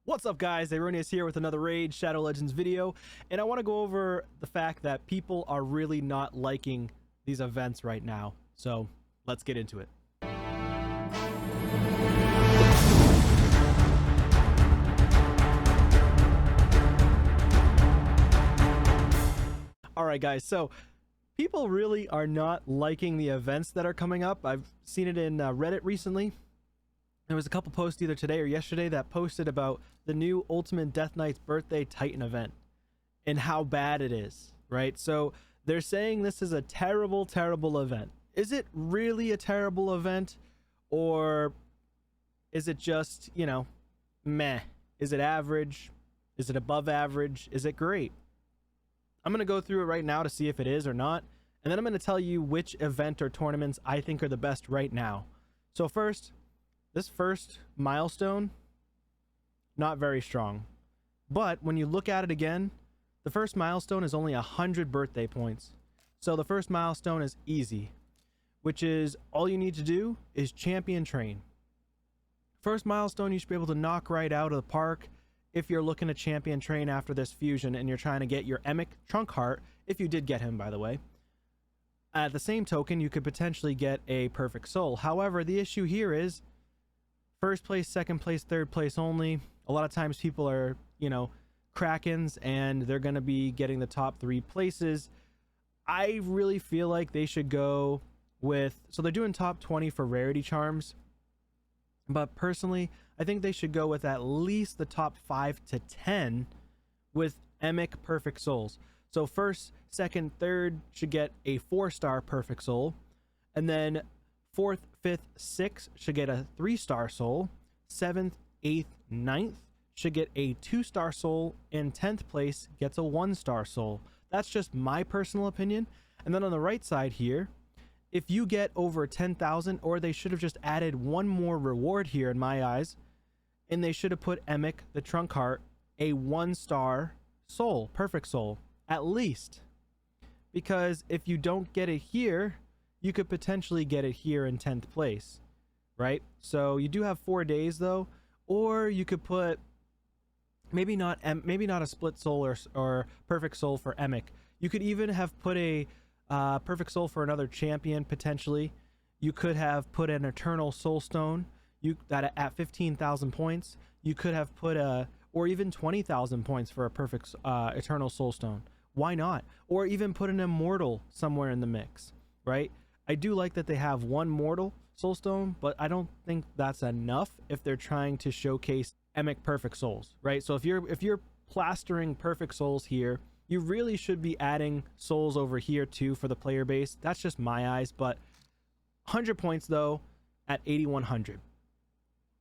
What's up, guys? Aroneous here with another Raid Shadow Legends video, and I want to go over the fact that people are really not liking these events right now. So let's get into it. Alright guys, so people really are not liking the events that are coming up. I've seen it in Reddit recently. There was a couple posts either today or yesterday that posted about the new Ultimate Death Knight's Birthday Titan event and how bad it is, right? So they're saying this is a terrible, terrible event. Is it really a terrible event, or is it just, you know, meh? Is it average? Is it above average? Is it great? I'm going to go through it right now to see if it is or not, and then I'm going to tell you which event or tournaments I think are the best right now. So first, this first milestone, not very strong. But when you look at it again, the first milestone is only 100 birthday points. So the first milestone is easy, which is all you need to do is champion train. First milestone you should be able to knock right out of the park if you're looking to champion train after this fusion and you're trying to get your Emic Trunk Heart, if you did get him, by the way. At the same token, you could potentially get a Perfect Soul. However, the issue here is first place, second place, third place only. A lot of times people are, you know, Krakens, and they're going to be getting the top 3 places. I really feel like they should go with, so they're doing top 20 for rarity charms, but personally I think they should go with at least the top 5 to 10 with Emic Perfect Souls. So first, second, third should get a 4-star Perfect Soul, and then 4th, 5th, 6th should get a 3-star soul. 7th, 8th, 9th should get a 2-star soul, and 10th place gets a 1-star soul. That's just my personal opinion. And then on the right side here, if you get over 10,000, or they should have just added one more reward here in my eyes, and they should have put Emic the Trunk Heart a 1-star soul, perfect soul, at least. Because if you don't get it here, you could potentially get it here in 10th place, right? So you do have 4 days though, or you could put maybe not a split soul or perfect soul for Emic. You could even have put a perfect soul for another champion potentially. You could have put an Eternal Soul Stone. That at 15,000 points. You could have put or even 20,000 points for a perfect Eternal Soul Stone. Why not? Or even put an Immortal somewhere in the mix, right? I do like that they have one Mortal Soulstone, but I don't think that's enough if they're trying to showcase Emic Perfect Souls, right? So if you're plastering Perfect Souls here, you really should be adding souls over here too for the player base. That's just my eyes, but 100 points though at 8,100.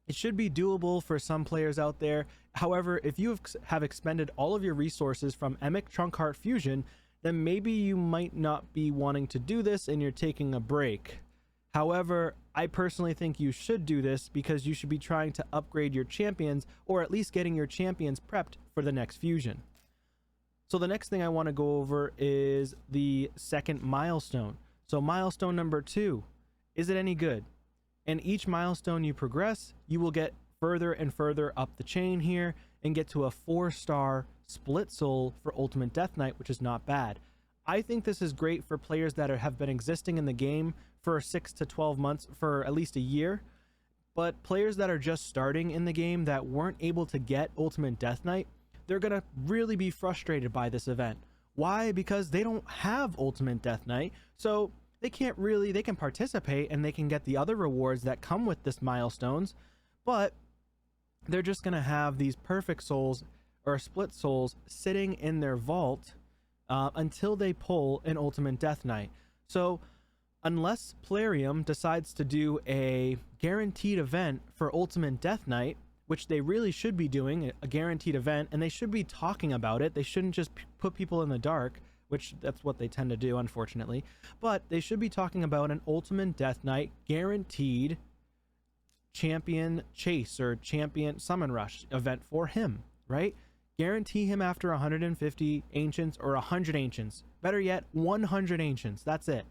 It should be doable for some players out there. However, if you have expended all of your resources from Emic Trunk Heart Fusion, then maybe you might not be wanting to do this and you're taking a break. However, I personally think you should do this because you should be trying to upgrade your champions, or at least getting your champions prepped for the next fusion. So the next thing I want to go over is the second milestone. So milestone number 2, is it any good? And each milestone you progress, you will get further and further up the chain here and get to a 4-star split soul for Ultimate Death Knight, which is not bad. I think this is great for players that have been existing in the game for 6 to 12 months, for at least a year. But players that are just starting in the game that weren't able to get Ultimate Death Knight, they're going to really be frustrated by this event. Why? Because they don't have Ultimate Death Knight, so they can participate and they can get the other rewards that come with this milestones, but they're just going to have these perfect souls or split souls sitting in their vault until they pull an Ultimate Death Knight. So unless Plarium decides to do a guaranteed event for Ultimate Death Knight, which they really should be doing, a guaranteed event, and they should be talking about it. They shouldn't just put people in the dark, which that's what they tend to do, unfortunately. But they should be talking about an Ultimate Death Knight guaranteed champion chase or champion summon rush event for him, right? Guarantee him after 150 ancients or 100 ancients. Better yet, 100 ancients. That's it.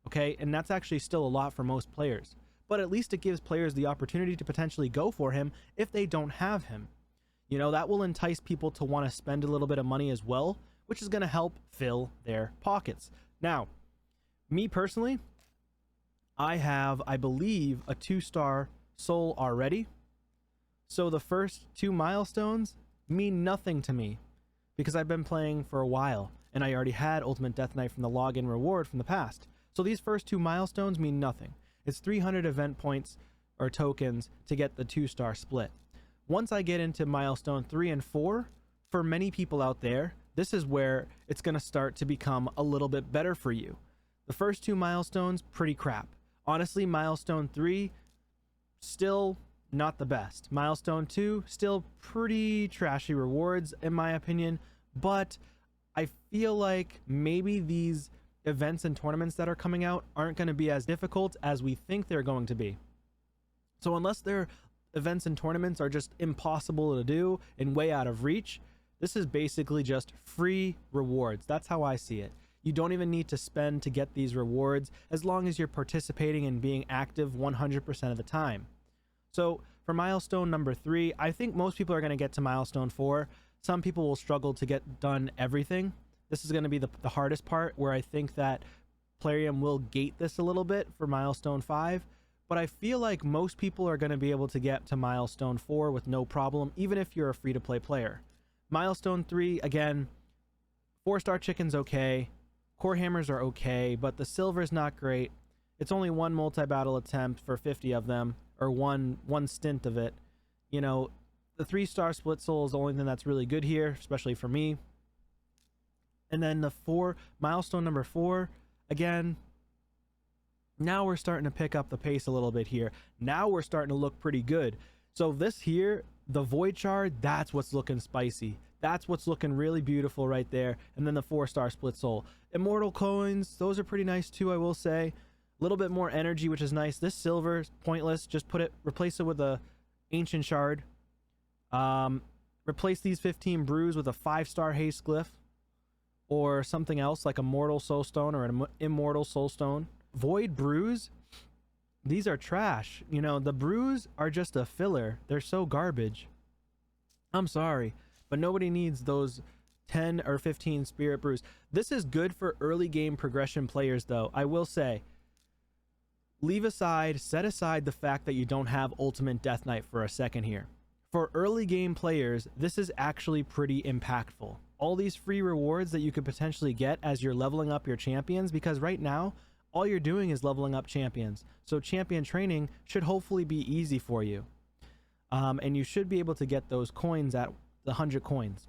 Okay, and that's actually still a lot for most players. But at least it gives players the opportunity to potentially go for him if they don't have him. You know, that will entice people to want to spend a little bit of money as well, which is going to help fill their pockets. Now, me personally, I have, I believe, a 2-star soul already. So the first 2 milestones mean nothing to me because I've been playing for a while and I already had Ultimate Death Knight from the login reward from the past. So these first 2 milestones mean nothing. It's 300 event points or tokens to get the 2-star split. Once I get into milestone 3 and 4, for many people out there, this is where it's going to start to become a little bit better for you. The first 2 milestones, pretty crap. Honestly, milestone 3, still not the best. Milestone 2, still pretty trashy rewards in my opinion, but I feel like maybe these events and tournaments that are coming out aren't going to be as difficult as we think they're going to be. So unless their events and tournaments are just impossible to do and way out of reach, this is basically just free rewards. That's how I see it. You don't even need to spend to get these rewards as long as you're participating and being active 100% of the time. So for milestone number 3, I think most people are going to get to milestone 4. Some people will struggle to get done everything. This is going to be the hardest part, where I think that Plarium will gate this a little bit for milestone 5. But I feel like most people are going to be able to get to milestone 4 with no problem, even if you're a free-to-play player. Milestone 3, again, 4-star chicken's okay. Core hammers are okay, but the silver's not great. It's only 1 multi-battle attempt for 50 of them, or one stint of it. You know, the 3-star split soul is the only thing that's really good here, especially for me. And then the milestone number 4, again, now we're starting to pick up the pace a little bit here. Now we're starting to look pretty good. So this here, the void shard, that's what's looking spicy. That's what's looking really beautiful right there. And then the 4-star split soul. Immortal coins, those are pretty nice too, I will say. A little bit more energy, which is nice. This silver is pointless. Just replace it with a ancient shard. Replace these 15 brews with a 5-star haste glyph, or something else like a mortal soulstone or an immortal soulstone. Void brews, these are trash. You know, the brews are just a filler. They're so garbage. I'm sorry, but nobody needs those 10 or 15 spirit brews. This is good for early game progression players though. I will say, set aside the fact that you don't have Ultimate Death Knight for a second here. For early game players, this is actually pretty impactful. All these free rewards that you could potentially get as you're leveling up your champions, because right now, all you're doing is leveling up champions. So champion training should hopefully be easy for you. And you should be able to get those coins at the 100 coins.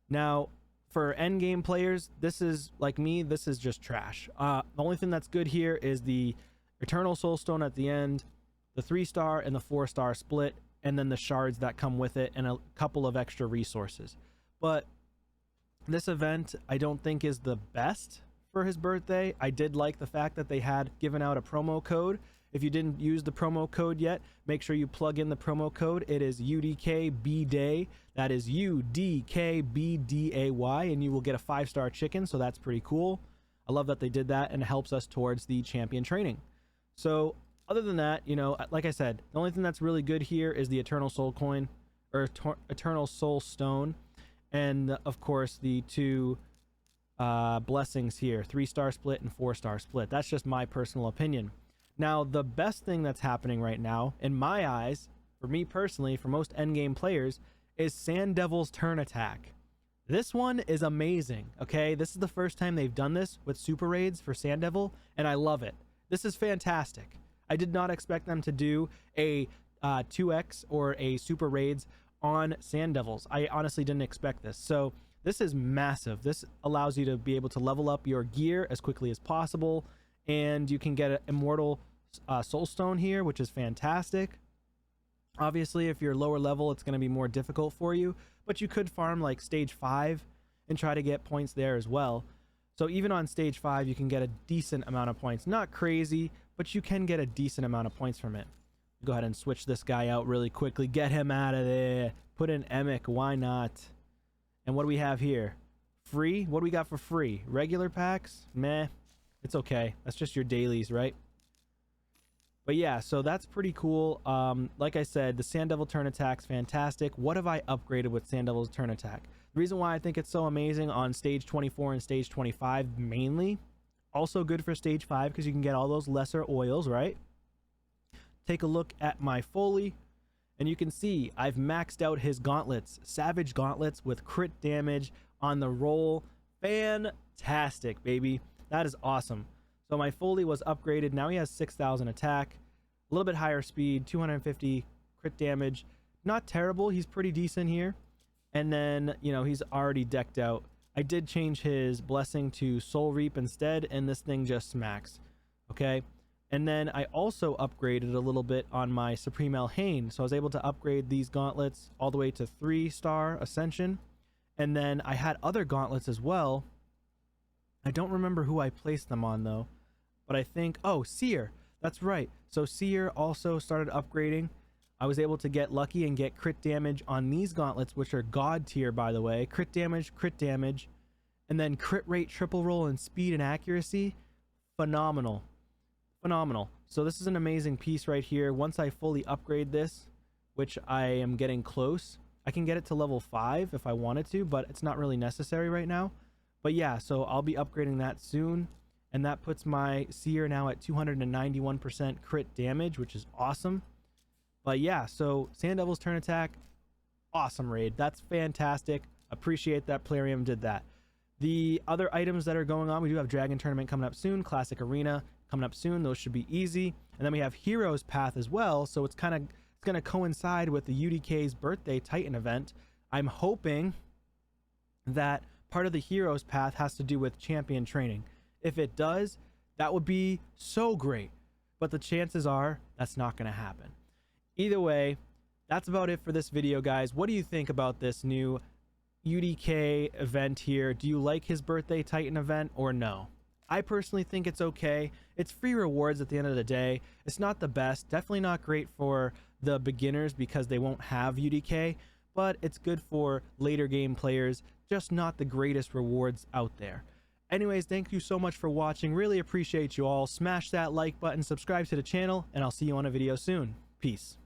Now, for endgame players, this is, like me, this is just trash. The only thing that's good here is the Eternal Soulstone at the end, the 3-star and the 4-star split, and then the shards that come with it, and a couple of extra resources. But this event, I don't think is the best for his birthday. I did like the fact that they had given out a promo code. If you didn't use the promo code yet, make sure you plug in the promo code. It is UDKBDAY. That is UDKBDAY, and you will get a 5-star chicken, so that's pretty cool. I love that they did that, and it helps us towards the champion training. So other than that, you know, like I said, the only thing that's really good here is the Eternal Soul coin, or Eternal Soul Stone, and of course the 2 blessings here, 3-star split and 4-star split. That's just my personal opinion. Now, the best thing that's happening right now, in my eyes, for me personally, for most endgame players, is Sand Devil's turn attack. This one is amazing, okay? This is the first time they've done this with super raids for Sand Devil, and I love it. This is fantastic. I did not expect them to do a 2x or a super raids on Sand Devils. I honestly didn't expect this. So this is massive. This allows you to be able to level up your gear as quickly as possible, and you can get an Immortal Soulstone here, which is fantastic. Obviously, if you're lower level, it's going to be more difficult for you, but you could farm like stage 5 and try to get points there as well. So even on stage 5, you can get a decent amount of points. Not crazy, but you can get a decent amount of points from it. Go ahead and switch this guy out really quickly. Get him out of there. Put in Emic. Why not? And what do we have here? Free? What do we got for free? Regular packs? Meh. It's okay. That's just your dailies, right? But yeah, so that's pretty cool. Like I said, the Sand Devil turn attack's fantastic. What have I upgraded with Sand Devil's turn attack? The reason why I think it's so amazing on stage 24 and stage 25 mainly, also good for stage 5 because you can get all those lesser oils, right? Take a look at my Foley, and you can see I've maxed out his gauntlets, Savage Gauntlets with crit damage on the roll. Fantastic, baby. That is awesome. So my Foley was upgraded. Now he has 6,000 attack, a little bit higher speed, 250 crit damage. Not terrible. He's pretty decent here. And then, you know, he's already decked out. I did change his blessing to Soul Reap instead, and this thing just smacks. Okay. And then I also upgraded a little bit on my Supreme Elhain. So I was able to upgrade these gauntlets all the way to 3-star Ascension. And then I had other gauntlets as well. I don't remember who I placed them on though, but I think, oh, Seer. That's right. So Seer also started upgrading. I was able to get lucky and get crit damage on these gauntlets, which are God tier, by the way. Crit damage, and then crit rate, triple roll, and speed and accuracy. Phenomenal. Phenomenal. So this is an amazing piece right here. Once I fully upgrade this, which I am getting close, I can get it to level 5 if I wanted to, but it's not really necessary right now. But yeah, so I'll be upgrading that soon, and that puts my Seer now at 291% crit damage, which is awesome. But yeah, so Sand Devil's turn attack, awesome raid. That's fantastic. Appreciate that Plarium did that. The other items that are going on, we do have Dragon Tournament coming up soon, Classic Arena coming up soon. Those should be easy. And then we have Heroes Path as well, so it's going to coincide with the UDK's birthday Titan event. I'm hoping that part of the Heroes Path has to do with champion training. If it does, that would be so great. But the chances are that's not going to happen. Either way, that's about it for this video, guys. What do you think about this new UDK event here? Do you like his birthday Titan event or no? I personally think it's okay. It's free rewards at the end of the day. It's not the best. Definitely not great for the beginners because they won't have UDK, but it's good for later game players. Just not the greatest rewards out there. Anyways, thank you so much for watching. Really appreciate you all. Smash that like button, subscribe to the channel, and I'll see you on a video soon. Peace.